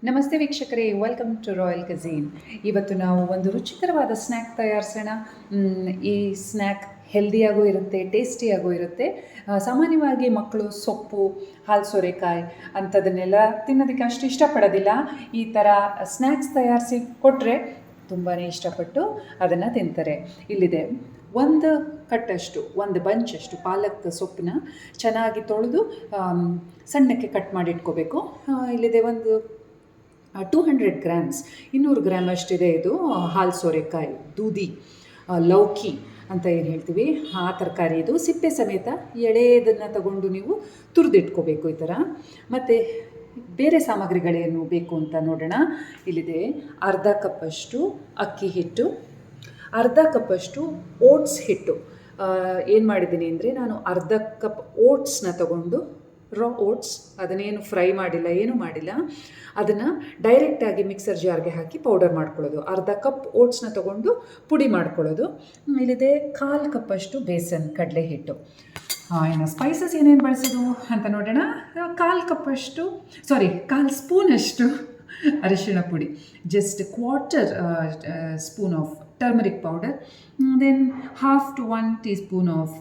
ನಮಸ್ತೆ ವೀಕ್ಷಕರೇ, welcome to royal ಕಝೀನ್. ಇವತ್ತು ನಾವು ಒಂದು ರುಚಿಕರವಾದ ಸ್ನ್ಯಾಕ್ ತಯಾರಿಸೋಣ. ಈ ಸ್ನ್ಯಾಕ್ ಹೆಲ್ದಿಯಾಗೂ ಇರುತ್ತೆ, ಟೇಸ್ಟಿಯಾಗೂ ಇರುತ್ತೆ. ಸಾಮಾನ್ಯವಾಗಿ ಮಕ್ಕಳು ಸೊಪ್ಪು, ಹಾಲು ಸೋರೆಕಾಯಿ ಅಂಥದನ್ನೆಲ್ಲ ತಿನ್ನೋದಕ್ಕೆ ಅಷ್ಟು ಇಷ್ಟಪಡೋದಿಲ್ಲ. ಈ ಥರ ಸ್ನ್ಯಾಕ್ಸ್ ತಯಾರಿಸಿ ಕೊಟ್ಟರೆ ತುಂಬಾ ಇಷ್ಟಪಟ್ಟು ಅದನ್ನು ತಿಂತಾರೆ. ಇಲ್ಲಿದೆ ಒಂದು ಕಟ್ಟಷ್ಟು, ಒಂದು ಬಂಚಷ್ಟು ಪಾಲಕ್ ಸೊಪ್ಪನ್ನ ಚೆನ್ನಾಗಿ ತೊಳೆದು ಸಣ್ಣಕ್ಕೆ ಕಟ್ ಮಾಡಿ ಇಟ್ಕೋಬೇಕು. ಇಲ್ಲಿದೆ ಒಂದು 200 ಗ್ರಾಮ್ಸ್, 200 ಗ್ರಾಮ್ ಅಷ್ಟಿದೆ. ಇದು ಹಾಲು ಸೋರೆಕಾಯಿ, ದೂದಿ, ಲೌಕಿ ಅಂತ ಏನು ಹೇಳ್ತೀವಿ, ಆ ತರಕಾರಿ. ಇದು ಸಿಪ್ಪೆ ಸಮೇತ ಎಳೆದನ್ನು ತಗೊಂಡು ನೀವು ತುರಿದಿಟ್ಕೋಬೇಕು ಈ ಥರ. ಮತ್ತು ಬೇರೆ ಸಾಮಗ್ರಿಗಳೇನು ಬೇಕು ಅಂತ ನೋಡೋಣ. ಇಲ್ಲಿದೆ ಅರ್ಧ ಕಪ್ಪಷ್ಟು ಅಕ್ಕಿ ಹಿಟ್ಟು, ಅರ್ಧ ಕಪ್ಪಷ್ಟು ಓಟ್ಸ್ ಹಿಟ್ಟು. ಏನು ಮಾಡಿದ್ದೀನಿ ಅಂದರೆ, ನಾನು ಅರ್ಧ ಕಪ್ ಓಟ್ಸ್ನ ತಗೊಂಡು, ರಾ ಓಟ್ಸ್, ಅದನ್ನೇನು ಫ್ರೈ ಮಾಡಿಲ್ಲ, ಏನೂ ಮಾಡಿಲ್ಲ, ಅದನ್ನು ಡೈರೆಕ್ಟಾಗಿ ಮಿಕ್ಸರ್ ಜಾರ್ಗೆ ಹಾಕಿ ಪೌಡರ್ ಮಾಡ್ಕೊಳ್ಳೋದು. ಅರ್ಧ ಕಪ್ ಓಟ್ಸ್ನ ತೊಗೊಂಡು ಪುಡಿ ಮಾಡ್ಕೊಳ್ಳೋದು. ಇಲ್ಲಿದೆ 1/4 ಕಪ್ಪಷ್ಟು ಬೇಸನ್ ಕಡಲೆ ಹಿಟ್ಟು. ಇನ್ನು ಸ್ಪೈಸಸ್ ಏನೇನು ಬಳಸೋದು ಅಂತ ನೋಡೋಣ. 1/4 ಸ್ಪೂನಷ್ಟು ಅರಿಶಿಣ ಪುಡಿ, just 1/4 spoon of turmeric powder, then 1/2 to 1 teaspoon of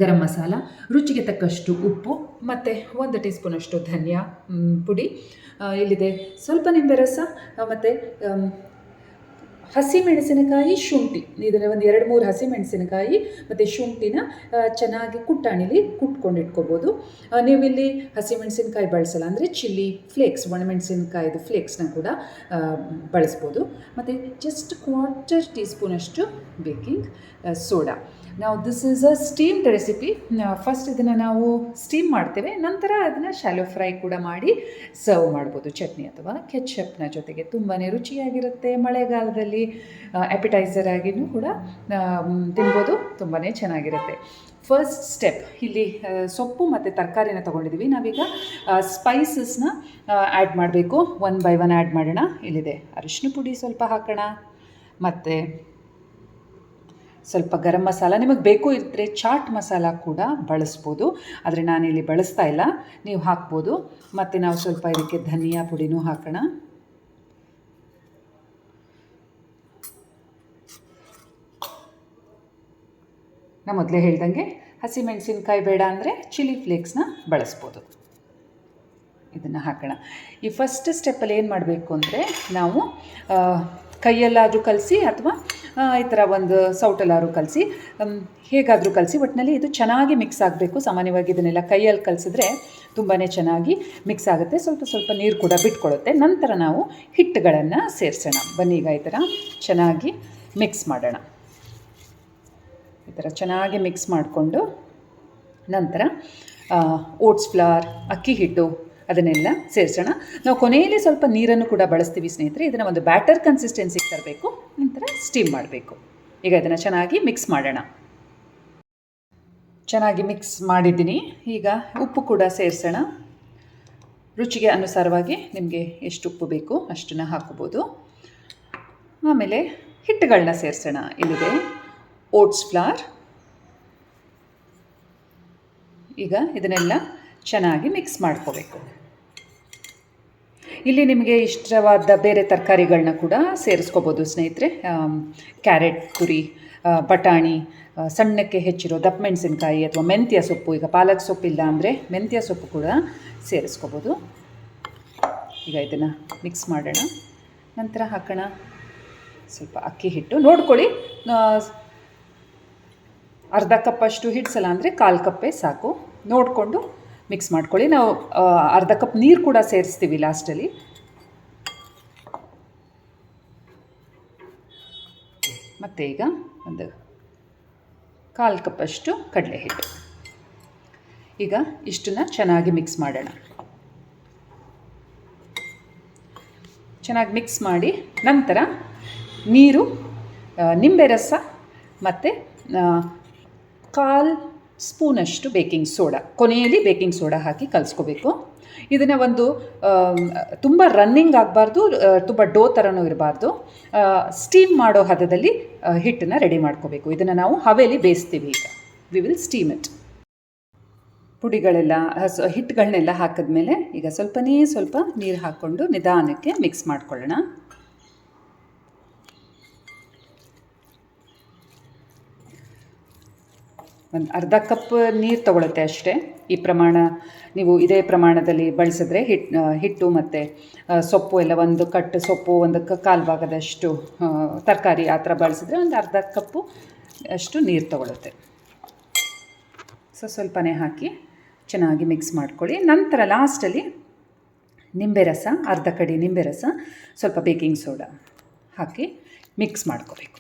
garam masala, ರುಚಿಗೆ ತಕ್ಕಷ್ಟು ಉಪ್ಪು, ಮತ್ತು 1 ಟೀ ಸ್ಪೂನಷ್ಟು ಧನಿಯಾ ಪುಡಿ. ಇಲ್ಲಿದೆ ಸ್ವಲ್ಪ ನಿಂಬೆ ರಸ, ಮತ್ತು ಹಸಿಮೆಣಸಿನಕಾಯಿ, ಶುಂಠಿ. ಇದನ್ನು ಒಂದು 2-3 ಹಸಿಮೆಣಸಿನಕಾಯಿ ಮತ್ತು ಶುಂಠಿನ ಚೆನ್ನಾಗಿ ಕುಟ್ಟಾಣಿಲಿ ಕುಟ್ಕೊಂಡಿಟ್ಕೋಬೋದು. ನೀವಿಲ್ಲಿ ಹಸಿಮೆಣಸಿನಕಾಯಿ ಬಳಸಲ್ಲ ಅಂದರೆ ಚಿಲ್ಲಿ ಫ್ಲೇಕ್ಸ್, ಒಣಮೆಣಸಿನಕಾಯಿದು ಫ್ಲೇಕ್ಸ್ನ ಕೂಡ ಬಳಸ್ಬೋದು. ಮತ್ತು ಜಸ್ಟ್ 1/4 ಟೀ ಸ್ಪೂನಷ್ಟು ಬೇಕಿಂಗ್ ಸೋಡಾ. ನಾವು this is a steamed recipe. First ಇದನ್ನು ನಾವು ಸ್ಟೀಮ್ ಮಾಡ್ತೇವೆ, ನಂತರ ಅದನ್ನು ಶಾಲೋ ಫ್ರೈ ಕೂಡ ಮಾಡಿ ಸರ್ವ್ ಮಾಡ್ಬೋದು ಚಟ್ನಿ ಅಥವಾ ಕೆಚಪ್ನ ಜೊತೆಗೆ. ತುಂಬಾ ರುಚಿಯಾಗಿರುತ್ತೆ. ಮಳೆಗಾಲದಲ್ಲಿ ಆ್ಯಪಿಟೈಸರ್ ಆಗಿಯೂ ಕೂಡ ತಿನ್ಬೋದು, ತುಂಬಾ ಚೆನ್ನಾಗಿರುತ್ತೆ. ಫಸ್ಟ್ ಸ್ಟೆಪ್, ಇಲ್ಲಿ ಸೊಪ್ಪು ಮತ್ತು ತರಕಾರಿನ ತೊಗೊಂಡಿದ್ದೀವಿ. ನಾವೀಗ ಸ್ಪೈಸಸ್ನ ಆ್ಯಡ್ ಮಾಡಬೇಕು. 1 by 1 ಆ್ಯಡ್ ಮಾಡೋಣ. ಇಲ್ಲಿದೆ ಅರಿಶಿನ ಪುಡಿ ಸ್ವಲ್ಪ ಹಾಕೋಣ, ಮತ್ತು ಸ್ವಲ್ಪ ಗರಂ ಮಸಾಲ. ನಿಮಗೆ ಬೇಕು ಇದ್ದರೆ ಚಾಟ್ ಮಸಾಲ ಕೂಡ ಬಳಸ್ಬೋದು, ಆದರೆ ನಾನಿಲ್ಲಿ ಬಳಸ್ತಾ ಇಲ್ಲ, ನೀವು ಹಾಕ್ಬೋದು. ಮತ್ತು ನಾವು ಸ್ವಲ್ಪ ಇದಕ್ಕೆ ಧನಿಯಾ ಪುಡಿನೂ ಹಾಕೋಣ. ನಾನು ಮೊದಲೇ ಹೇಳ್ದಂಗೆ ಹಸಿಮೆಣಸಿನ್ಕಾಯಿ ಬೇಡ ಅಂದರೆ ಚಿಲ್ಲಿ ಫ್ಲೇಕ್ಸ್ನ ಬಳಸ್ಬೋದು. ಇದನ್ನು ಹಾಕೋಣ. ಈ ಫಸ್ಟ್ ಸ್ಟೆಪ್ಪಲ್ಲಿ ಏನು ಮಾಡಬೇಕು ಅಂದರೆ, ನಾವು ಕೈಯಲ್ಲಾದರೂ ಕಲಸಿ ಅಥವಾ ಈ ಥರ ಒಂದು ಸೌಟಲ್ಲಾದ್ರೂ ಕಲಸಿ, ಹೇಗಾದರೂ ಕಲಸಿ, ಒಟ್ಟಿನಲ್ಲಿ ಇದು ಚೆನ್ನಾಗಿ ಮಿಕ್ಸ್ ಆಗಬೇಕು. ಸಾಮಾನ್ಯವಾಗಿ ಇದನ್ನೆಲ್ಲ ಕೈಯಲ್ಲಿ ಕಲಿಸಿದ್ರೆ ತುಂಬಾ ಚೆನ್ನಾಗಿ ಮಿಕ್ಸ್ ಆಗುತ್ತೆ. ಸ್ವಲ್ಪ ಸ್ವಲ್ಪ ನೀರು ಕೂಡ ಬಿಟ್ಕೊಳ್ಳುತ್ತೆ. ನಂತರ ನಾವು ಹಿಟ್ಟುಗಳನ್ನು ಸೇರಿಸೋಣ. ಬನ್ನಿ, ಈಗ ಈ ಥರ ಚೆನ್ನಾಗಿ ಮಿಕ್ಸ್ ಮಾಡೋಣ. ಈ ಥರ ಚೆನ್ನಾಗಿ ಮಿಕ್ಸ್ ಮಾಡಿಕೊಂಡು ನಂತರ ಓಟ್ಸ್ ಫ್ಲವರ್, ಅಕ್ಕಿ ಹಿಟ್ಟು ಅದನ್ನೆಲ್ಲ ಸೇರಿಸೋಣ. ನಾವು ಕೊನೆಯಲ್ಲಿ ಸ್ವಲ್ಪ ನೀರನ್ನು ಕೂಡ ಬಳಸ್ತೀವಿ ಸ್ನೇಹಿತರೆ. ಇದನ್ನು ಒಂದು ಬ್ಯಾಟರ್ ಕನ್ಸಿಸ್ಟೆನ್ಸಿಗೆ ತರಬೇಕು, ನಂತರ ಸ್ಟೀಮ್ ಮಾಡಬೇಕು. ಈಗ ಇದನ್ನು ಚೆನ್ನಾಗಿ ಮಿಕ್ಸ್ ಮಾಡೋಣ. ಚೆನ್ನಾಗಿ ಮಿಕ್ಸ್ ಮಾಡಿದ್ದೀನಿ. ಈಗ ಉಪ್ಪು ಕೂಡ ಸೇರಿಸೋಣ. ರುಚಿಗೆ ಅನುಸಾರವಾಗಿ ನಿಮಗೆ ಎಷ್ಟು ಉಪ್ಪು ಬೇಕು ಅಷ್ಟನ್ನು ಹಾಕೋಬೋದು. ಆಮೇಲೆ ಹಿಟ್ಟುಗಳನ್ನ ಸೇರಿಸೋಣ. ಇಲ್ಲಿದೆ ಓಟ್ಸ್ ಫ್ಲವರ್. ಈಗ ಇದನ್ನೆಲ್ಲ ಚೆನ್ನಾಗಿ ಮಿಕ್ಸ್ ಮಾಡ್ಕೋಬೇಕು. ಇಲ್ಲಿ ನಿಮಗೆ ಇಷ್ಟವಾದ ಬೇರೆ ತರಕಾರಿಗಳನ್ನ ಕೂಡ ಸೇರಿಸ್ಕೋಬೋದು ಸ್ನೇಹಿತರೆ. ಕ್ಯಾರೆಟ್ ತುರಿ, ಬಟಾಣಿ, ಸಣ್ಣಕ್ಕೆ ಹೆಚ್ಚಿರೋ ದಪ್ಪ ಮೆಣಸಿನ್ಕಾಯಿ ಅಥವಾ ಮೆಂತ್ಯ ಸೊಪ್ಪು. ಈಗ ಪಾಲಕ್ ಸೊಪ್ಪಿಲ್ಲ ಅಂದರೆ ಮೆಂತ್ಯ ಸೊಪ್ಪು ಕೂಡ ಸೇರಿಸ್ಕೋಬೋದು. ಈಗ ಇದನ್ನು ಮಿಕ್ಸ್ ಮಾಡೋಣ. ನಂತರ ಹಾಕೋಣ ಸ್ವಲ್ಪ ಅಕ್ಕಿ ಹಿಟ್ಟು. ನೋಡ್ಕೊಳ್ಳಿ, ಅರ್ಧ ಕಪ್ಪಷ್ಟು ಹಿಡ್ಸಲ್ಲ ಅಂದರೆ 1/4 ಕಪ್ಪೇ ಸಾಕು. ನೋಡಿಕೊಂಡು ಮಿಕ್ಸ್ ಮಾಡ್ಕೊಳ್ಳಿ. ನಾವು ಅರ್ಧ ಕಪ್ ನೀರು ಕೂಡ ಸೇರಿಸ್ತೀವಿ ಲಾಸ್ಟಲ್ಲಿ. ಮತ್ತು ಈಗ ಒಂದು 1/4 ಕಪ್ಪಷ್ಟು ಕಡಲೆ ಹಿಟ್ಟು. ಈಗ ಇಷ್ಟನ್ನು ಚೆನ್ನಾಗಿ ಮಿಕ್ಸ್ ಮಾಡೋಣ. ಚೆನ್ನಾಗಿ ಮಿಕ್ಸ್ ಮಾಡಿ ನಂತರ ನೀರು, ನಿಂಬೆ ರಸ ಮತ್ತು 1/4 ಸ್ಪೂನಷ್ಟು ಬೇಕಿಂಗ್ ಸೋಡಾ, ಕೊನೆಯಲ್ಲಿ ಬೇಕಿಂಗ್ ಸೋಡಾ ಹಾಕಿ ಕಲಿಸ್ಕೋಬೇಕು. ಇದನ್ನು ಒಂದು ತುಂಬ ರನ್ನಿಂಗ್ ಆಗಬಾರ್ದು, ತುಂಬ ಡೋ ಥರನೂ ಇರಬಾರ್ದು. ಸ್ಟೀಮ್ ಮಾಡೋ ಹದದಲ್ಲಿ ಹಿಟ್ಟನ್ನು ರೆಡಿ ಮಾಡ್ಕೋಬೇಕು. ಇದನ್ನು ನಾವು ಹವೆಯಲ್ಲಿ ಬೇಯಿಸ್ತೀವಿ. ಈಗ ವಿ ವಿಲ್ ಸ್ಟೀಮ್ ಇಟ್. ಪುಡಿಗಳೆಲ್ಲ ಹಿಟ್ಟುಗಳನ್ನೆಲ್ಲ ಹಾಕಿದ್ಮೇಲೆ ಈಗ ಸ್ವಲ್ಪ ನೀರು ಹಾಕ್ಕೊಂಡು ನಿಧಾನಕ್ಕೆ ಮಿಕ್ಸ್ ಮಾಡ್ಕೊಳ್ಳೋಣ. ಒಂದು ಅರ್ಧ ಕಪ್ ನೀರು ತೊಗೊಳುತ್ತೆ ಅಷ್ಟೇ. ಈ ಪ್ರಮಾಣ ನೀವು ಇದೇ ಪ್ರಮಾಣದಲ್ಲಿ ಬಳಸಿದ್ರೆ ಹಿಟ್ಟು ಮತ್ತು ಸೊಪ್ಪು ಎಲ್ಲ ಒಂದು ಕಟ್ಟು ಸೊಪ್ಪು ಒಂದು ಕಾಲು ಭಾಗದಷ್ಟು ತರಕಾರಿ ಆ ಥರ ಬಳಸಿದ್ರೆ ಒಂದು ಅರ್ಧ ಕಪ್ಪು ಅಷ್ಟು ನೀರು ತೊಗೊಳುತ್ತೆ. ಸ್ವಲ್ಪನೇ ಹಾಕಿ ಚೆನ್ನಾಗಿ ಮಿಕ್ಸ್ ಮಾಡ್ಕೊಳ್ಳಿ. ನಂತರ ಲಾಸ್ಟಲ್ಲಿ ನಿಂಬೆ ರಸ, ಅರ್ಧ ಕಡಿ ನಿಂಬೆ ರಸ, ಸ್ವಲ್ಪ ಬೇಕಿಂಗ್ ಸೋಡಾ ಹಾಕಿ ಮಿಕ್ಸ್ ಮಾಡ್ಕೋಬೇಕು.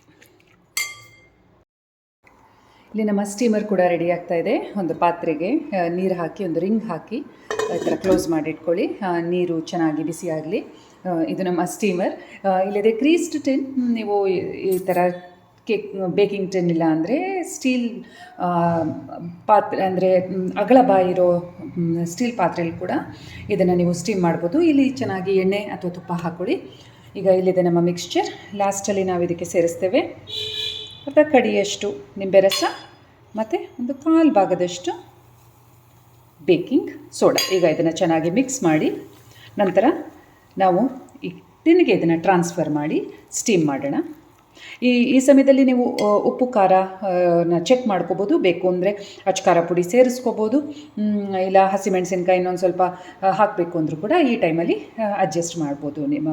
ಇಲ್ಲಿ ನಮ್ಮ ಸ್ಟೀಮರ್ ಕೂಡ ರೆಡಿ ಆಗ್ತಾಯಿದೆ. ಒಂದು ಪಾತ್ರೆಗೆ ನೀರು ಹಾಕಿ ಒಂದು ರಿಂಗ್ ಹಾಕಿ ಈ ಥರ ಕ್ಲೋಸ್ ಮಾಡಿಟ್ಕೊಳ್ಳಿ. ನೀರು ಚೆನ್ನಾಗಿ ಬಿಸಿ ಆಗಲಿ. ಇದು ನಮ್ಮ ಸ್ಟೀಮರ್. ಇಲ್ಲದೆ ಕ್ರೀಸ್ಡ್ ಟಿನ್, ನೀವು ಈ ಥರ ಬೇಕಿಂಗ್ ಟಿನ್ ಇಲ್ಲ ಅಂದರೆ ಸ್ಟೀಲ್ ಪಾತ್ರೆ ಅಂದರೆ ಅಗಲ ಬಾಯಿರೋ ಸ್ಟೀಲ್ ಪಾತ್ರೆಯಲ್ಲಿ ಕೂಡ ಇದನ್ನು ನೀವು ಸ್ಟೀಮ್ ಮಾಡ್ಬೋದು. ಇಲ್ಲಿ ಚೆನ್ನಾಗಿ ಎಣ್ಣೆ ಅಥವಾ ತುಪ್ಪ ಹಾಕ್ಕೊಳ್ಳಿ. ಈಗ ಇಲ್ಲಿದೆ ನಮ್ಮ ಮಿಕ್ಸ್ಚರ್. ಲಾಸ್ಟಲ್ಲಿ ನಾವು ಇದಕ್ಕೆ ಸೇರಿಸ್ತೇವೆ ಅರ್ಧ ಕಡಿಯಷ್ಟು ನಿಂಬೆ ರಸ ಮತ್ತು ಒಂದು ಕಾಲು ಭಾಗದಷ್ಟು ಬೇಕಿಂಗ್ ಸೋಡಾ. ಈಗ ಇದನ್ನು ಚೆನ್ನಾಗಿ ಮಿಕ್ಸ್ ಮಾಡಿ ನಂತರ ನಾವು ಈ ಟಿನ್ಗೆ ಇದನ್ನು ಟ್ರಾನ್ಸ್ಫರ್ ಮಾಡಿ ಸ್ಟೀಮ್ ಮಾಡೋಣ. ಈ ಸಮಯದಲ್ಲಿ ನೀವು ಉಪ್ಪು ಖಾರನ ಚೆಕ್ ಮಾಡ್ಕೋಬೋದು. ಬೇಕು ಅಂದರೆ ಅಚ್ಕಾರ ಪುಡಿ ಸೇರಿಸ್ಕೋಬೋದು, ಇಲ್ಲ ಹಸಿಮೆಣಸಿನ್ಕಾಯಿ ಇನ್ನೊಂದು ಸ್ವಲ್ಪ ಹಾಕಬೇಕು ಅಂದರೂ ಕೂಡ ಈ ಟೈಮಲ್ಲಿ ಅಡ್ಜಸ್ಟ್ ಮಾಡ್ಬೋದು. ನಿಮ್ಮ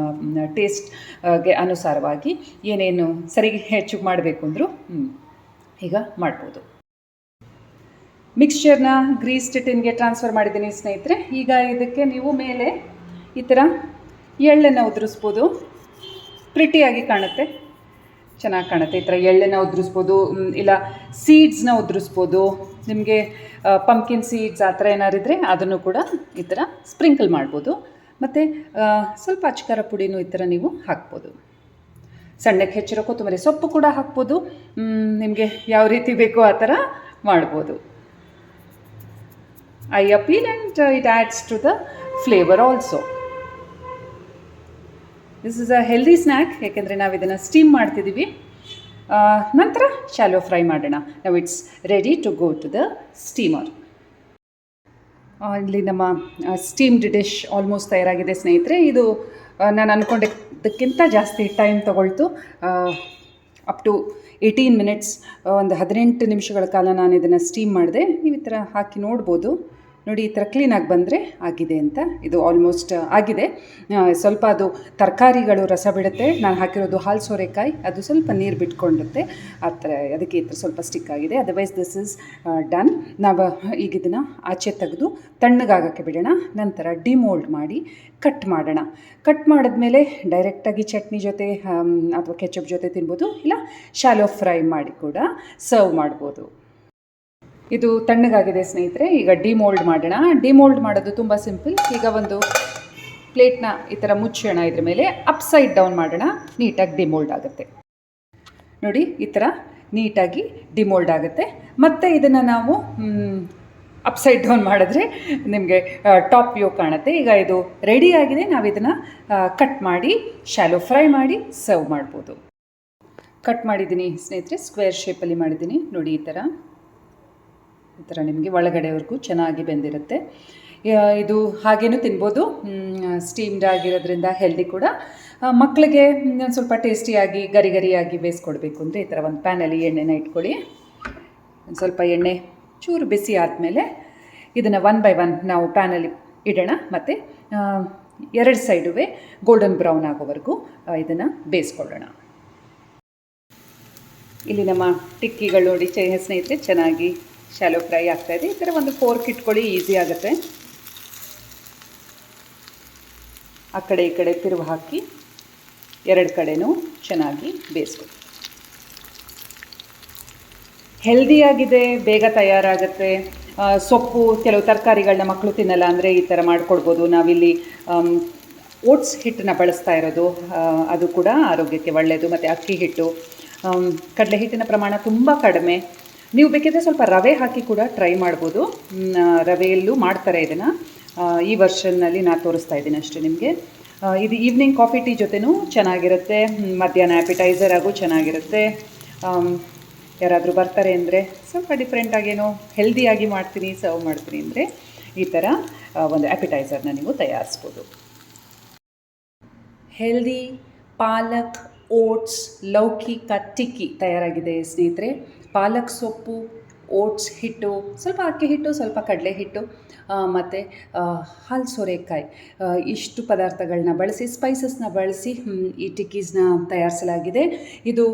ಟೇಸ್ಟ್ಗೆ ಅನುಸಾರವಾಗಿ ಏನೇನು ಸರಿ ಹೆಚ್ಚು ಮಾಡಬೇಕು ಅಂದರೂ ಈಗ ಮಾಡ್ಬೋದು. ಮಿಕ್ಸ್ಚರ್ನ ಗ್ರೀಸ್ಡ್ ಟಿನ್ಗೆ ಟ್ರಾನ್ಸ್ಫರ್ ಮಾಡಿದ್ದೀನಿ ಸ್ನೇಹಿತರೆ. ಈಗ ಇದಕ್ಕೆ ನೀವು ಮೇಲೆ ಈ ಥರ ಎಳ್ಳನ್ನು ಉದುರಿಸ್ಬೋದು. ಪ್ರಿಟಿಯಾಗಿ ಕಾಣುತ್ತೆ, ಚೆನ್ನಾಗಿ ಕಾಣುತ್ತೆ. ಈ ಥರ ಎಳ್ಳನ್ನು ಉದುರಿಸ್ಬೋದು, ಇಲ್ಲ ಸೀಡ್ಸ್ನ ಉದುರಿಸ್ಬೋದು. ನಿಮಗೆ ಪಂಪ್ಕಿನ್ ಸೀಡ್ಸ್ ಆ ಥರ ಏನಾರು ಇದ್ದರೆ ಅದನ್ನು ಕೂಡ ಈ ಥರ ಸ್ಪ್ರಿಂಕಲ್ ಮಾಡ್ಬೋದು. ಮತ್ತು ಸ್ವಲ್ಪ ಅಚ್ಕಾರ ಪುಡಿನೂ ಈ ಥರ ನೀವು ಹಾಕ್ಬೋದು. ಸಣ್ಣಕ್ಕೆ ಹೆಚ್ಚಿರೋ ಕೊತ್ತಂಬರಿ ಸೊಪ್ಪು ಕೂಡ ಹಾಕ್ಬೋದು. ನಿಮಗೆ ಯಾವ ರೀತಿ ಬೇಕೋ ಆ ಥರ ಮಾಡ್ಬೋದು. I appeal and it adds to the flavor also. This is a healthy snack, ಯಾಕೆಂದರೆ ನಾವು ಇದನ್ನು ಸ್ಟೀಮ್ ಮಾಡ್ತಿದ್ದೀವಿ. ನಂತರ ಶಾಲೋ ಫ್ರೈ ಮಾಡೋಣ. ನಾವು it's ready to go to the steamer. ಇಲ್ಲಿ ನಮ್ಮ ಸ್ಟೀಮ್ಡ್ ಡಿಶ್ ಆಲ್ಮೋಸ್ಟ್ ತಯಾರಾಗಿದೆ ಸ್ನೇಹಿತರೆ. ಇದು ನಾನು ಅಂದ್ಕೊಂಡಿದ್ದಕ್ಕಿಂತ ಜಾಸ್ತಿ ಟೈಮ್ ತೊಗೊಳ್ತು. ಅಪ್ ಟು 18 ಮಿನಿಟ್ಸ್, ಒಂದು 18 ನಿಮಿಷಗಳ ಕಾಲ ನಾನು ಇದನ್ನು ಸ್ಟೀಮ್ ಮಾಡಿದೆ. ನೀವು ಈ ಥರ ಹಾಕಿ ನೋಡ್ಬೋದು. ನೋಡಿ, ಈ ಥರ ಕ್ಲೀನಾಗಿ ಬಂದರೆ ಆಗಿದೆ ಅಂತ. ಇದು ಆಲ್ಮೋಸ್ಟ್ ಆಗಿದೆ. ಸ್ವಲ್ಪ ಅದು ತರಕಾರಿಗಳು ರಸ ಬಿಡುತ್ತೆ. ನಾನು ಹಾಕಿರೋದು ಹಾಲು ಸೋರೆಕಾಯಿ, ಅದು ಸ್ವಲ್ಪ ನೀರು ಬಿಟ್ಕೊಂಡಿರುತ್ತೆ. ಆ ಥರ ಅದಕ್ಕೆ ಈ ಥರ ಸ್ವಲ್ಪ ಸ್ಟಿಕ್ ಆಗಿದೆ. Otherwise this is done. ನಾವು ಈಗ ಇದನ್ನು ಆಚೆ ತೆಗೆದು ತಣ್ಣಗಾಗೋಕ್ಕೆ ಬಿಡೋಣ. ನಂತರ ಡಿಮೋಲ್ಡ್ ಮಾಡಿ ಕಟ್ ಮಾಡೋಣ. ಕಟ್ ಮಾಡಿದ್ಮೇಲೆ ಡೈರೆಕ್ಟಾಗಿ ಚಟ್ನಿ ಜೊತೆ ಅಥವಾ ಕೆಚಪ್ ಜೊತೆ ತಿನ್ಬೋದು, ಇಲ್ಲ ಶಾಲೋ ಫ್ರೈ ಮಾಡಿ ಕೂಡ ಸರ್ವ್ ಮಾಡ್ಬೋದು. ಇದು ತಣ್ಣಗಾಗಿದೆ ಸ್ನೇಹಿತರೆ. ಈಗ ಡಿಮೋಲ್ಡ್ ಮಾಡೋಣ. ಡಿಮೋಲ್ಡ್ ಮಾಡೋದು ತುಂಬ ಸಿಂಪಲ್. ಈಗ ಒಂದು ಪ್ಲೇಟ್ನ ಈ ಥರ ಮುಚ್ಚೋಣ. ಇದ್ರ ಮೇಲೆ ಅಪ್ಸೈಡ್ ಡೌನ್ ಮಾಡೋಣ. ನೀಟಾಗಿ ಡಿಮೋಲ್ಡ್ ಆಗುತ್ತೆ. ನೋಡಿ, ಈ ಥರ ನೀಟಾಗಿ ಡಿಮೋಲ್ಡ್ ಆಗುತ್ತೆ. ಮತ್ತು ಇದನ್ನು ನಾವು ಅಪ್ಸೈಡ್ ಡೌನ್ ಮಾಡಿದ್ರೆ ನಿಮಗೆ ಟಾಪ್ ವ್ಯೂ ಕಾಣುತ್ತೆ. ಈಗ ಇದು ರೆಡಿ ಆಗಿದೆ. ನಾವು ಇದನ್ನು ಕಟ್ ಮಾಡಿ ಶಾಲೋ ಫ್ರೈ ಮಾಡಿ ಸರ್ವ್ ಮಾಡ್ಬೋದು. ಕಟ್ ಮಾಡಿದ್ದೀನಿ ಸ್ನೇಹಿತರೆ, ಸ್ಕ್ವೇರ್ ಶೇಪಲ್ಲಿ ಮಾಡಿದ್ದೀನಿ. ನೋಡಿ, ಈ ಥರ ನಿಮಗೆ ಒಳಗಡೆವರೆಗೂ ಚೆನ್ನಾಗಿ ಬೆಂದಿರುತ್ತೆ. ಇದು ಹಾಗೇನೂ ತಿನ್ಬೋದು. ಸ್ಟೀಮ್ಡ್ ಆಗಿರೋದ್ರಿಂದ ಹೆಲ್ದಿ ಕೂಡ. ಮಕ್ಕಳಿಗೆ ಒಂದು ಸ್ವಲ್ಪ ಟೇಸ್ಟಿಯಾಗಿ ಗರಿಯಾಗಿ ಬೇಯಿಸ್ಕೊಡ್ಬೇಕು ಅಂದರೆ ಈ ಥರ ಒಂದು ಪ್ಯಾನಲ್ಲಿ ಎಣ್ಣೆನ ಇಟ್ಕೊಳ್ಳಿ. ಒಂದು ಸ್ವಲ್ಪ ಎಣ್ಣೆ ಚೂರು ಬಿಸಿ ಆದಮೇಲೆ ಇದನ್ನು 1 by 1 ನಾವು ಪ್ಯಾನಲ್ಲಿ ಇಡೋಣ. ಮತ್ತು 2 ಸೈಡುವೆ ಗೋಲ್ಡನ್ ಬ್ರೌನ್ ಆಗೋವರೆಗೂ ಇದನ್ನು ಬೇಯಿಸ್ಕೊಳ್ಳೋಣ. ಇಲ್ಲಿ ನಮ್ಮ ಟಿಕ್ಕಿಗಳು ನೋಡಿ ಸ್ನೇಹಿತರೆ ಚೆನ್ನಾಗಿ ಶಾಲೋ ಫ್ರೈ ಆಗ್ತಾಯಿದೆ. ಈ ಥರ ಒಂದು ಫೋರ್ಕ್ ಇಟ್ಕೊಳ್ಳಿ, ಈಸಿ ಆಗುತ್ತೆ. ಆ ಕಡೆ ಈ ಕಡೆ ತಿರುವು ಹಾಕಿ 2 ಕಡೆನೂ ಚೆನ್ನಾಗಿ ಬೇಯಿಸ್ಕೊಳ್ಳಿ. ಹೆಲ್ದಿಯಾಗಿದೆ, ಬೇಗ ತಯಾರಾಗುತ್ತೆ. ಸೊಪ್ಪು, ಕೆಲವು ತರಕಾರಿಗಳನ್ನ ಮಕ್ಕಳು ತಿನ್ನಲ್ಲ ಅಂದರೆ ಈ ಥರ ಮಾಡ್ಕೊಡ್ಬೋದು. ನಾವಿಲ್ಲಿ ಓಟ್ಸ್ ಹಿಟ್ಟನ್ನ ಬಳಸ್ತಾ ಇರೋದು, ಅದು ಕೂಡ ಆರೋಗ್ಯಕ್ಕೆ ಒಳ್ಳೆಯದು. ಮತ್ತು ಅಕ್ಕಿ ಹಿಟ್ಟು, ಕಡಲೆ ಹಿಟ್ಟಿನ ಪ್ರಮಾಣ ತುಂಬ ಕಡಿಮೆ. ನೀವು ಬೇಕಿದ್ರೆ ಸ್ವಲ್ಪ ರವೆ ಹಾಕಿ ಕೂಡ ಟ್ರೈ ಮಾಡ್ಬೋದು. ರವೆಯಲ್ಲೂ ಮಾಡ್ತಾರೆ ಇದನ್ನು. ಈ ವರ್ಷನ್ನಲ್ಲಿ ನಾನು ತೋರಿಸ್ತಾ ಇದ್ದೀನಿ ಅಷ್ಟೇ ನಿಮಗೆ. ಇದು ಈವ್ನಿಂಗ್ ಕಾಫಿ ಟೀ ಜೊತೆನೂ ಚೆನ್ನಾಗಿರುತ್ತೆ. ಮಧ್ಯಾಹ್ನ ಆ್ಯಪಿಟೈಸರ್ ಆಗು ಚೆನ್ನಾಗಿರುತ್ತೆ. ಯಾರಾದರೂ ಬರ್ತಾರೆ ಅಂದರೆ ಸ್ವಲ್ಪ ಡಿಫ್ರೆಂಟಾಗೇನೋ ಹೆಲ್ದಿಯಾಗಿ ಮಾಡ್ತೀನಿ ಸರ್ವ್ ಮಾಡ್ತೀನಿ ಅಂದರೆ ಈ ಥರ ಒಂದು ಆ್ಯಪಿಟೈಸರ್ನ ನೀವು ತಯಾರಿಸ್ಬೋದು. ಹೆಲ್ದಿ ಪಾಲಕ್ ಓಟ್ಸ್ ಲೌಕಿಕ ಟಿಕ್ಕಿ ತಯಾರಾಗಿದೆ ಸ್ನೇಹಿತರೆ. ಪಾಲಕ್ ಸೊಪ್ಪು, ಓಟ್ಸ್ ಹಿಟ್ಟು, ಸ್ವಲ್ಪ ಅಕ್ಕಿ ಹಿಟ್ಟು, ಸ್ವಲ್ಪ ಕಡಲೆ ಹಿಟ್ಟು ಮತ್ತು ಹಾಲು ಸೋರೆಕಾಯಿ, ಇಷ್ಟು ಪದಾರ್ಥಗಳನ್ನ ಬಳಸಿ ಸ್ಪೈಸಸ್ನ ಬಳಸಿ ಈ ಟಿಕ್ಕೀಸ್ನ ತಯಾರಿಸಲಾಗಿದೆ. ಇದು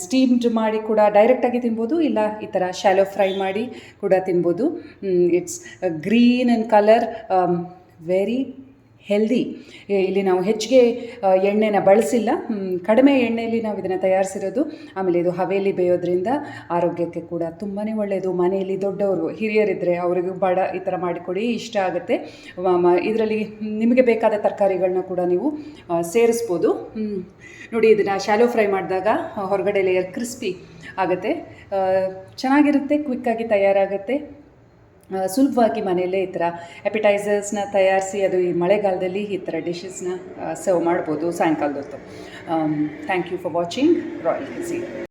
ಸ್ಟೀಮ್ಡ್ ಮಾಡಿ ಕೂಡ ಡೈರೆಕ್ಟಾಗಿ ತಿನ್ಬೋದು, ಇಲ್ಲ ಈ ಥರ ಶಾಲೋ ಫ್ರೈ ಮಾಡಿ ಕೂಡ ತಿನ್ಬೋದು. It's green in colour, very healthy. ಇಲ್ಲಿ ನಾವು ಹೆಚ್ಚಿಗೆ ಎಣ್ಣೆನ ಬಳಸಿಲ್ಲ, ಕಡಿಮೆ ಎಣ್ಣೆಯಲ್ಲಿ ನಾವು ಇದನ್ನು ತಯಾರಿಸಿರೋದು. ಆಮೇಲೆ ಇದು ಹವೆಯಲ್ಲಿ ಬೇಯೋದ್ರಿಂದ ಆರೋಗ್ಯಕ್ಕೆ ಕೂಡ ತುಂಬಾ ಒಳ್ಳೆಯದು. ಮನೆಯಲ್ಲಿ ದೊಡ್ಡವರು ಹಿರಿಯರಿದ್ದರೆ ಅವರಿಗೂ ಈ ಥರ ಮಾಡಿಕೊಡಿ, ಇಷ್ಟ ಆಗುತ್ತೆ. ಇದರಲ್ಲಿ ನಿಮಗೆ ಬೇಕಾದ ತರಕಾರಿಗಳನ್ನ ಕೂಡ ನೀವು ಸೇರಿಸ್ಬೋದು. ನೋಡಿ, ಇದನ್ನು ಶಾಲೋ ಫ್ರೈ ಮಾಡಿದಾಗ ಹೊರಗಡೆ ಲೇಯರ್ ಕ್ರಿಸ್ಪಿ ಆಗುತ್ತೆ, ಚೆನ್ನಾಗಿರುತ್ತೆ, ಕ್ವಿಕ್ಕಾಗಿ ತಯಾರಾಗುತ್ತೆ. ಸುಲಭವಾಗಿ ಮನೆಯಲ್ಲೇ ಈ ಥರ ಆ್ಯಪಿಟೈಸರ್ಸ್ನ ತಯಾರಿಸಿ ಅದು ಈ ಮಳೆಗಾಲದಲ್ಲಿ ಈ ಥರ ಡಿಶಸ್ನ ಸರ್ವ್ ಮಾಡ್ಬೋದು ಸಾಯಂಕಾಲದ ಹೊತ್ತು. Thank you for watching Royal ಕ್ಯುಸೀನ್.